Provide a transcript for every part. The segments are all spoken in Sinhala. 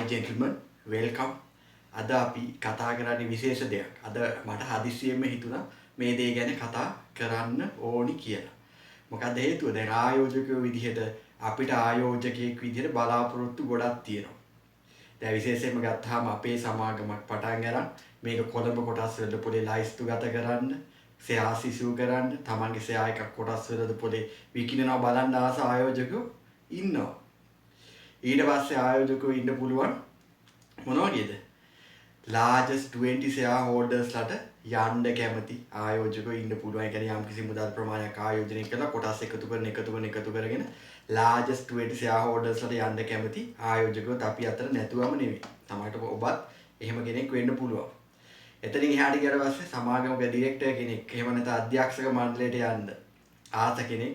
gentlemen, welcome. අද අපි කතා කරන්නේ විශේෂ දෙයක්. අද මට හදිස්සියෙම හිතුණා මේ දේ ගැන කතා කරන්න ඕනි කියලා. මොකද හේතුව දැන් ආයෝජකයෝ විදිහට අපිට ආයෝජකයෙක් විදිහට බලාපොරොත්තු ගොඩක් තියෙනවා. දැන් විශේෂයෙන්ම ගත්තාම අපේ සමාගමක් පටන් අරන් මේක කොළඹ කොටස් වලට පොඩි ලයිස්තු ගත කරන්න, ෂෙයා සිසු කරන්න, තමන්ගේ ෂෙයා එකක් කොටස් වලට පොඩි විකිනනවා බලන්න ආස ආයෝජකයෝ ඉන්නවා. ඊට පස්සේ ආයෝජකයෝ ඉන්න පුළුවන් මොනවද? largest 20 shareholders ලට යන්න කැමති ආයෝජකයෝ ඉන්න පුළුවන්. ඒ කියන්නේ යම් කිසි මුදල් ප්‍රමාණයක් ආයෝජනය කරලා කොටස් එකතු කරගෙන largest 20 shareholders ලට යන්න කැමති ආයෝජකයෝත් අපි අතර නැතුවම නෙවෙයි. තමයිට ඔබත් එහෙම කෙනෙක් වෙන්න පුළුවන්. එතනින් එහාට ගියට පස්සේ සමාගමක ඩිරෙක්ටර් කෙනෙක්, එහෙම නැත්නම් අධ්‍යක්ෂක මණ්ඩලයට යන්න ආස කෙනෙක්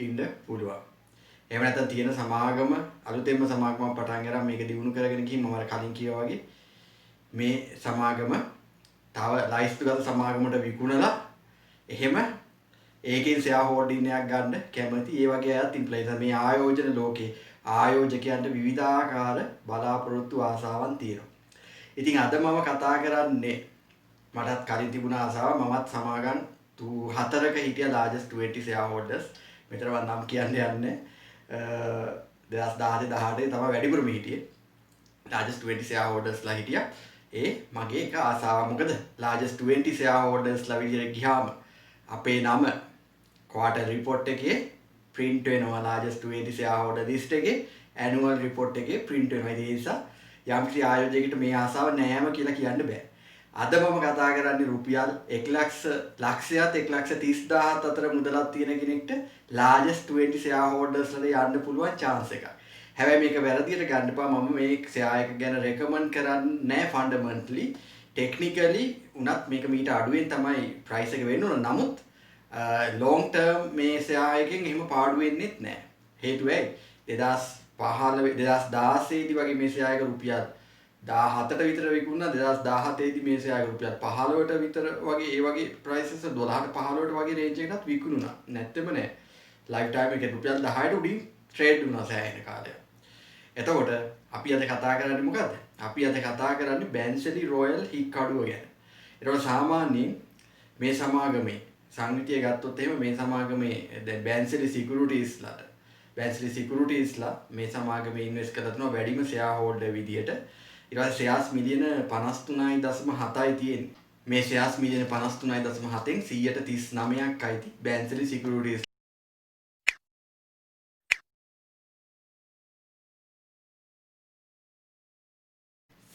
ඉන්න පුළුවන්. එහෙම නැත්නම් තියෙන සමාගම අලුතෙන්ම සමාගමක් පටන් ගන්න මේක දිනු කරගෙන ගිහින් මම කලින් කිව්වා වගේ මේ සමාගම තව ලයිස්තුගත සමාගමට විකුණලා එහෙම ඒකෙන් ෂෙයා හෝල්ඩින් එකක් ගන්න කැමති ඒ වගේ අයත් ඉන්ප්ලයිස් මේ ආයෝජන ලෝකේ ආයෝජකයන්ට විවිධාකාර බලාපොරොත්තු ආසාවන් තියෙනවා. ඉතින් අද මම කතා කරන්නේ මටත් කලින් තිබුණ ආසාව මමත් සමාගම් 4ක හිටිය largest 20 shareholders. මෙතන මම නම් කියන්න යන්නේ 2017 තමයි වැඩිපුරම හිටියේ. largest 20 shareholders ලා හිටියා. ඒ මගේ එක ආසාව. මොකද largest 20 shareholders ලා විදිහට ගියාම අපේ නම quarter report එකේ print වෙනවා. largest 20 shareholder list එකේ annual report එකේ print වෙනවා. ඒ නිසා යම්කිසි ආයෝජකයෙකුට මේ ආසාව නෑම කියලා කියන්න බෑ. අද මම කතා කරන්නේ රුපියල් 1,00,000ත් 1,30,000ත් අතර මුදලක් තියෙන කෙනෙක්ට largest 20 shareholders වල යන්න පුළුවන් chance එකක්. හැබැයි මේක වැරදියට ගන්න එපා. මම මේ share එක ගැන recommend කරන්නේ නැහැ fundamentally. Technically උනත් මේක මීට අඩුවෙන් තමයි price එක වෙන්න ඕන. නමුත් long term මේ share එකෙන් එහෙම පාඩු වෙන්නේත් නැහැ. හේතුව ඇයි? 2016 දී වගේ මේ share එක රුපියල් 17ට විතර විකුණා. 2017 දී මේ share එක රුපියල් 15ට විතර වගේ ඒ වගේ prices 12ට 15ට වගේ range එකකට විකුණුණා. නැත්තෙම නෑ. lifetime එකේ රුපියල් 10ට උඩින් trade වුණා සෑහෙන කාලයක්. එතකොට අපි අද කතා කරන්නේ මොකද්ද? අපි අද කතා කරන්නේ බැන්සලි රොයල් හික්කඩුව ගැන. ඒතකොට සාමාන්‍යයෙන් මේ සමාගමේ සංවිතිය ගත්තොත් එහෙම මේ සමාගමේ දැන් බැන්සලි සිකියුරිටීස් ලා මේ සමාගමේ ඉන්වෙස්ට් කරලා තියෙනවා වැඩිම ෂෙයා හෝල්ඩර් විදියට. ඊට පස්සේ ෂෙයාර්ස් මිලියන 53.7යි තියෙන්නේ. මේ ෂෙයාර්ස් මිලියන 53.7න් 139ක් අයිති බැන්සලි සිකියුරිටීස්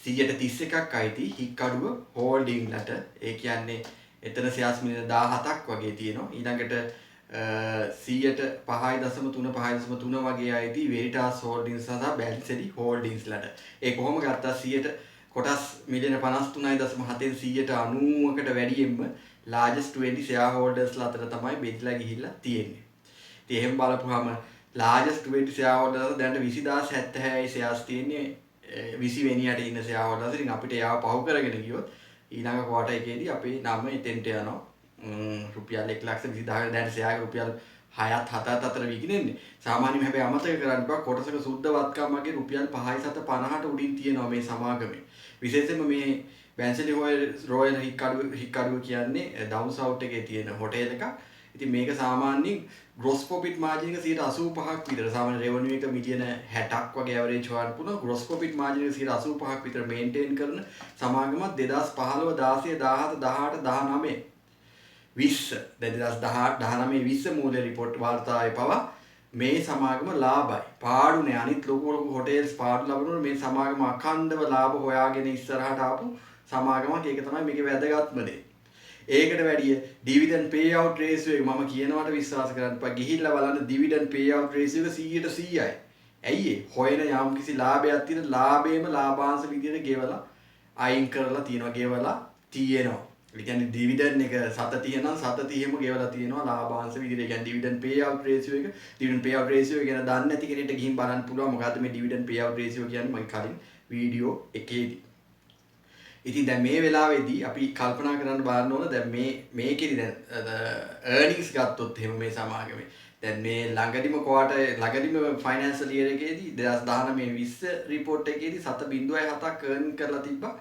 131ක් අයිති හික්කඩුව හෝල්ඩින්ග්ලට. ඒ කියන්නේ එතන ෂෙයාර්ස් මිලියන 17ක් වගේ තියෙනවා. ඊළඟට 5.3 වගේ අයිති වෙරිටාස් හෝල්ඩින්ග්ස් සහ බැන්සලි හෝල්ඩින්ග්ස්ලට. ඒ කොහොම ගත්තා 100ට කොටස් මිලියන 53.7න් 90කට වැඩියෙන්ම largest 20 shareholders ලා අතර තමයි බෙදලා ගිහිල්ලා තියෙන්නේ. ඉතින් එහෙම බලපුවාම largest 20 shareholders දැනට 20076 shares තියෙන්නේ 20 වෙනියට ඉන්න shareholders. ඉතින් අපිට යාව පහු කරගෙන ගියොත් ඊළඟ ක්වාටර් එකේදී අපේ නම එතෙන්ට යනවා. රුපියල් 1,20,000 දැන් share එක රුපියල් 6ත් 7ත් අතර විකිනෙන්නේ. සාමාන්‍යයෙන් හැබැයි අමතක කරන්න බෑ කොටසක සුද්ධ වත්කම් වගේ රුපියල් 5.750ට උඩින් තියෙනවා මේ සමාගමේ. විශේෂයෙන්ම මේ බැන්සලි රොයල් හික්කඩුව කියන්නේ ඩවුන් සවුත් එකේ තියෙන හොටෙල් එකක්. ඉතින් මේක සාමාන්‍යයෙන් gross profit margin එක 85ක් විතර. සාමාන්‍ය revenue එක මිලියන 60ක් වගේ average හොයන්න පුළුවන්. gross profit margin එක 85ක් විතර maintain කරන සමාගමක් 2015 16 17 18 19 20 දැන් 2019 මූල්‍ය රිපෝට් වාර්තාවේ පවා මේ සමාගම ලාභයි. පාඩු නෑ. අනිත් ලොකු හොටෙල්ස් පාඩු ලබනකොට මේ සමාගම අඛණ්ඩව ලාභ හොයාගෙන ඉස්සරහට ආපු සමාගමක්. ඒක තමයි මේකේ වැදගත්ම දේ. ඒකට වැඩිය dividend payout ratio එක මම කියනවට විශ්වාස කරන්න එපා. ගිහිල්ලා බලන්න dividend payout ratio එක 100%යි. ඇයි ඒ? හොයන යම් කිසි ලාභයක් තියෙන ලාභේම ලාභාංශ විදියට ගෙවලා අයින් කරලා තියෙනවා. ගෙවලා තියෙනවා. ඒ කියන්නේ dividend එක 730 නම් 730ම ගෙවලා තියෙනවා ලාභාංශ විදියට. ඒ කියන්නේ dividend payout ratio එක ගැන දන්නේ නැති කෙනෙක්ට ගිහින් බලන්න පුළුවන් මොකද්ද මේ dividend payout ratio කියන්නේ මගේ කලින් වීඩියෝ එකේදී. ඉතින් දැන් මේ වෙලාවේදී අපි කල්පනා කරන්න බලන්න ඕන දැන් මේකෙදි දැන් earnings ගත්තොත් එහෙම මේ සමාගමේ දැන් මේ ළඟදිම ෆයිනෑන්ෂල් ඉයර් එකේදී 2019-20 රිපෝට් එකේදී 7.7ක් earn කරලා තිබ්බා.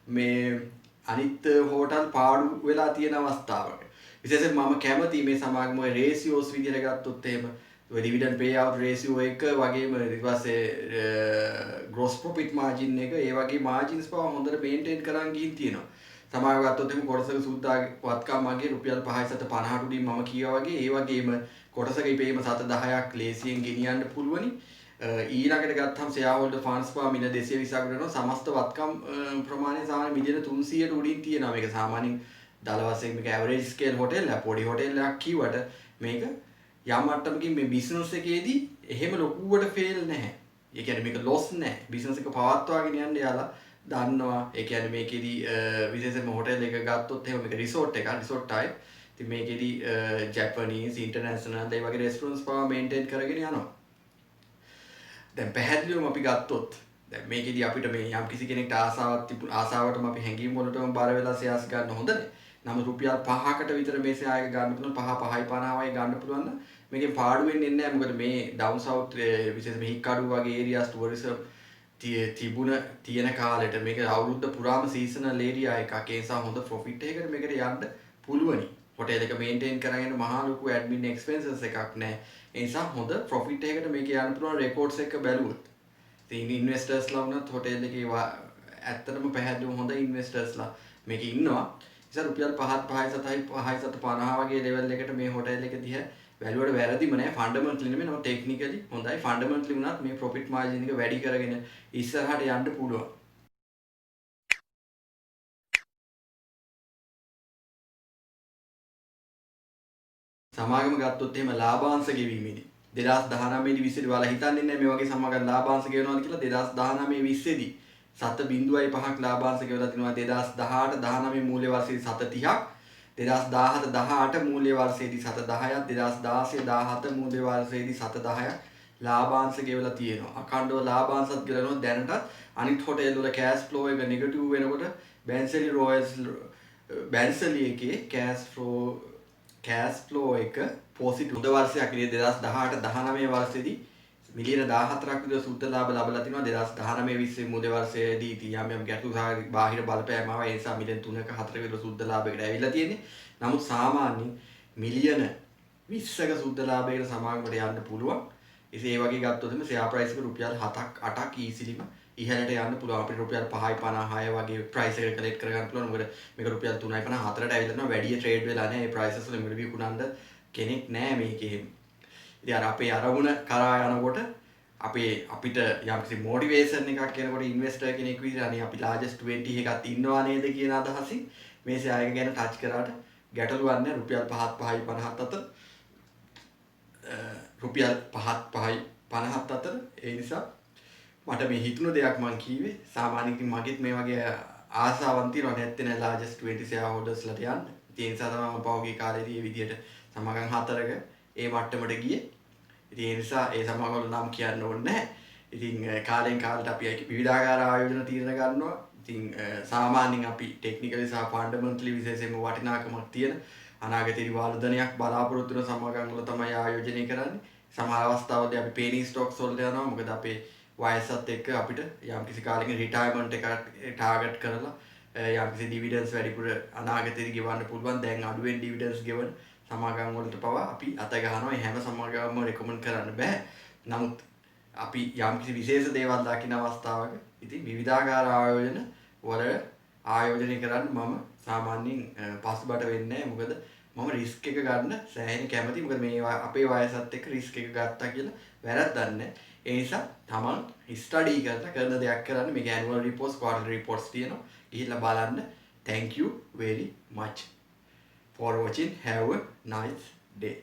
මේ අනිත් හෝටල් පාඩු වෙලා තියෙන අවස්ථාවක. විශේෂයෙන් මම කැමති මේ සමාගම ඔය රේෂියෝස් විදිහට ගත්තොත් එහෙම ඔය ඩිවිඩන්ඩ් පේ අවුට් රේෂියෝ එක වගේම ඊට පස්සේ ග්‍රොස් ප්‍රොෆිට් මාජින් එක ඒ වගේ මාජින්ස් පවා හොඳට මේන්ටේන් කරන් ගිහින් තියෙනවා. සමාගම ගත්තොත් එහෙම කොටසක සුද්දාගේ වත්කම් මගේ රුපියල් 5.50 උඩින් මම කියවා වගේ ඒ වගේම කොටසක ඉපේම 7.10ක් ලේසියෙන් ගෙනියන්න පුළුවනි. ඊළඟට ගත්තම ෂෙයා හෝල්ඩර් ෆන්ඩ්ස් පවා මිල 220ක් වෙනවා. සමස්ත වත්කම් ප්‍රමාණය සාමාන්‍ය මිලියන 300ට උඩින් තියෙනවා. මේක සාමාන්‍යයෙන් දල වශයෙන් මේක ඇවරේජ් ස්කේල් හොටෙල් එක පොඩි හොටෙල් එකක් කිව්වට මේක යම් මට්ටමකින් මේ බිස්නස් එකේදී එහෙම ලොකුවට ෆේල් නැහැ. ඒ කියන්නේ මේක ලොස් නැහැ. බිස්නස් එක පවත්වාගෙන යන්න යාලා දන්නවා. ඒ කියන්නේ මේකෙදී විශේෂයෙන්ම හොටෙල් එක ගත්තොත් එහෙම මේක රිසෝට් එකක් රිසෝට් ටයිප්. ඉතින් මේකෙදී ජැපනීස් ඉන්ටර්නැෂනල් ඒ වගේ රෙස්ටොරන්ට්ස් පවා මේන්ටේන් කරගෙන යනවා. දැන් පැහැදිලිවම අපි ගත්තොත් දැන් මේකෙදී අපිට මේ යම් කිසි කෙනෙක්ට ආසාවටම අපි හැංගීම් වලටම බර වෙලා ෂෙයාර්ස් ගන්න හොඳ නැහැ. නමුත් රුපියල් 5කට විතර මේ ෂෙයාර් එක ගන්න පුළුවන් 5.50යි ගන්න පුළුවන් නම් මේකෙන් පාඩු වෙන්නේ නැහැ. මොකද මේ ඩවුන් සවුත් විශේෂයෙන්ම හික්කඩු වගේ ඒරියාස් ටුවරිසම් තියෙන කාලෙට මේක අවුරුද්ද පුරාම සීසනල් ඒරියා එකක්. ඒ නිසා හොඳ ප්‍රොෆිට් එකකට මේකට යන්න පුළුවනි. හොටෙල් එක මේන්ටේන් කරගෙන මහා ලොකු ඇඩ්මින් එක්ස්පෙන්සස් එකක් නැහැ. ඒ නිසා හොඳ ප්‍රොෆිට් එකකට මේක යන්න පුළුවන් රෙකෝඩ්ස් එක බැලුවොත්. ඉතින් ඉන්වෙස්ටර්ස්ලා වුණත් හොටෙල් එකේ ඇත්තටම පැහැදිලිව හොඳ ඉන්වෙස්ටර්ස්ලා මේක ඉන්නවා. නිසා රුපියල් 5.750 වගේ ලෙවල් එකට මේ හොටෙල් එක දිහා වැලුවට වැරදිම නෑ. ෆන්ඩමෙන්ටලි නෙමෙයි නම ටෙක්නිකලි හොඳයි. ෆන්ඩමෙන්ටලි වුණත් මේ ප්‍රොෆිට් මාර්ජින් එක වැඩි කරගෙන ඉස්සරහට යන්න පුළුවන්. සමාගම ගත්තොත් එහෙම ලාභාංශ ගෙවීමේදී 2019 20 දී ඔයාලා හිතන්නේ නැහැ මේ වගේ සමාගම් ලාභාංශ ගෙවනවාද කියලා. 2019 20 දී 7.5ක් ලාභාංශ ගෙවලා තිනවා. 2018 19 මූල්‍ය වර්ෂයේදී 7.30ක්, 2017 18 මූල්‍ය වර්ෂයේදී 7.10ක්, 2016 17 මූල්‍ය වර්ෂයේදී 7.10ක් ලාභාංශ ගෙවලා තියෙනවා. අඛණ්ඩව ලාභාංශත් ගෙවනවා. දැනට අනිත් හොටෙල් වල කෑෂ් ෆ්ලෝ එක නෙගටිව් වෙනකොට බැන්සලි එකේ කෑෂ් ෆ්ලෝ එක පොසිටිව්. හොඳ වර්ෂයක් විදිහට 2018 19 වර්ෂයේදී මිලියන 14ක් විතර සුද්ධ ලාභ ලබලා තිනවා. 2019 20 මුද වර්ෂයේදී යම් ගැටලු සහ බාහිර බලපෑම් ආවා. ඒ නිසා මිලියන 3ක 4ක විතර සුද්ධ ලාභයකට ඇවිල්ලා තියෙන්නේ. නමුත් සාමාන්‍යයෙන් මිලියන 20ක සුද්ධ ලාභයකට සමාගමට යන්න පුළුවන්. ඒ වගේ ගත්තොත් එimhe ෂෙයා ප්‍රයිස් එක රුපියල් 7ක් 8ක් ඊසිලිම ඉහළට යන්න පුළුවන්. අපිට රුපියල් 5.56 වගේ ප්‍රයිස් එක කලෙක්ට් කරගන්න පුළුවන්. මොකද මේක රුපියල් 3.54ට ඇවිල්ලා යනවා. වැඩි ට්‍රේඩ් වෙලා නැහැ. මේ ප්‍රයිසස් වල මෙලි විකුණන්න කෙනෙක් නැහැ මේකේ. ඉතින් අර අපේ අරමුණ කරා යනකොට අපිට යම්කිසි මොටිවේෂන් එකක් එනකොට ඉන්වෙස්ටර් කෙනෙක් විදිහට අනේ අපි largest 20 එකක් ඉන්නවා නේද කියන අදහසින් මේ ෂෙයාර් එක ගැන ටච් කරාට ගැටලුවක් නැහැ. රුපියල් 5.50 අතර රුපියල් 5.50 අතර. ඒ නිසා මට මේ හිතුණු දෙයක් මං කීවේ. සාමාන්‍යයෙන් මගෙත් මේ වගේ ආසාවන් තියෙනවා නැත්තේ නෑ largest 20 shareholdersලට යන්න. ඒ නිසා තමයි මම පහුගිය කාලේදී මේ විදිහට සමාගම් 4ක ඒ මට්ටමට ගියේ. ඉතින් ඒ නිසා ඒ සමාගම් වල නම් කියන්න ඕනේ නැහැ. ඉතින් කාලෙන් කාලට අපි විවිධාකාර ආයෝජන තීරණ ගන්නවා. ඉතින් සාමාන්‍යයෙන් අපි ටෙක්නිකලි සහ ෆන්ඩමෙන්ටලි විශේෂයෙන්ම වටිනාකමක් තියෙන අනාගතයේදී වර්ධනයක් බලාපොරොත්තු වෙන සමාගම් වල තමයි ආයෝජනය කරන්නේ. සමහර අවස්ථාවලදී අපි පේනි ස්ටොක්ස් වලට යනවා. මොකද අපේ වයසත් එක්ක අපිට යම්කිසි කාලෙකින් රිටයර්මන්ට් එකක් ටාගට් කරලා යම්කිසි ඩිවිඩන්ඩ්ස් වැඩිපුර අනාගතයේදී ගෙවන්න පුළුවන්. දැන් අඩුවෙන් ඩිවිඩන්ඩ්ස් ගෙවන සමාගම් වලට පවා අපි අත ගහනවා. හැම සමාගමක්ම රෙකමන්ඩ් කරන්න බෑ. නමුත් අපි යම්කිසි විශේෂ දේවල් දකින අවස්ථාවක ඉතින් විවිධාකාර ආයෝජන වල ආයෝජනය කරන්න මම සාමාන්‍යයෙන් පස්සුබට වෙන්නේ නැහැ. මොකද මම රිස්ක් එක ගන්න සෑහෙන කැමතියි. මොකද මේ අපේ වයසත් එක්ක රිස්ක් එක ගත්තා කියලා වැරද්දක් නැහැ. ඒ නිසා තමන් ස්ටඩි කරලා කරන දෙයක් කරන්න. මේක ඇනුවල් රිපෝට්ස් ක්වාර්ටර්ලි රිපෝට්ස් තියෙනවා. ගිහිල්ලා බලන්න. Thank you very much for watching. Have a nice day.